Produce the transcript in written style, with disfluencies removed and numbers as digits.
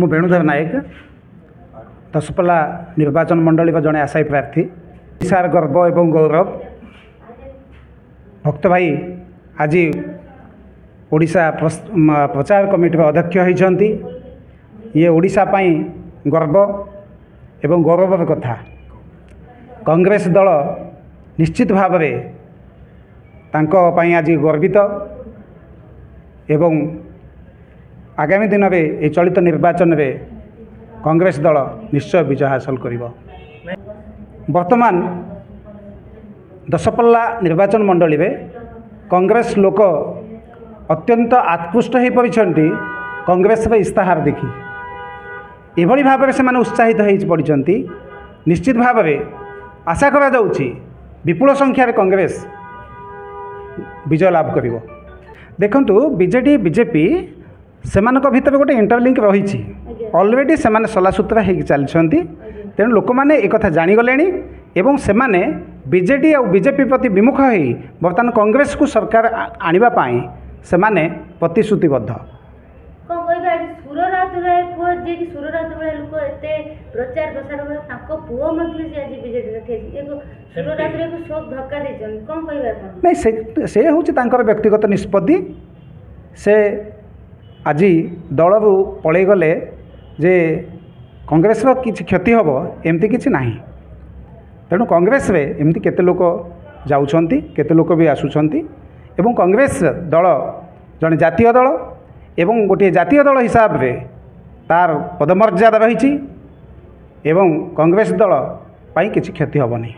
मु वेणुधर नायक दशपल्ला निर्वाचन मंडली जड़े आशायी प्रार्थी ओडिशार गर्व एवं गौरव भक्त भाई आज ओडिशा प्रचार कमिटी अध्यक्ष होती ये ओडिशा पाई गर्व एवं गौरवर कथा। कांग्रेस दल निश्चित भाव में आज गर्वित एवं आगामी दिन में ये चलित निर्वाचन में कांग्रेस दल निश्चय विजय हासिल करिबो। वर्तमान दशपल्ला निर्वाचन मंडली में कांग्रेस लोक अत्यंत आत्पुष्ट हो पड़ती कांग्रेस इस्ताहार देखी एभली भाव में से उत्साहित हो पड़ती। निश्चित भाव में आशा करा जाउछि विपुल संख्यार कांग्रेस विजय लाभ करिबो। देखंतु बीजेडी बीजेपी सेमानक भितर गोटे इंटरलिंक रही ऑलरेडी सेमाने सलासूत्रा हो चलती। तेणु लोक मैंने एक जाणीगले एवं सेमाने बीजेडी और बीजेपी प्रति विमुख हो बर्तमान कांग्रेस को सरकार आनिबापाई सेमाने प्रतिश्रुतिबद्ध। नहीं से हूँ व्यक्तिगत निष्पत्ति। से आज दल पलि गले जे कांग्रेस किसी क्षति हम एमती किसी ना। तेणु कांग्रेस रे एमती केते लोक जाउछंती केते लोक भी आसुछंती एवं कांग्रेस दल जड़े जातीय दल एवं गोटे जातीय दल हिसाब रे तार पदमर्यादा रही एवं कांग्रेस दल पाई किसी क्षति हेबनी।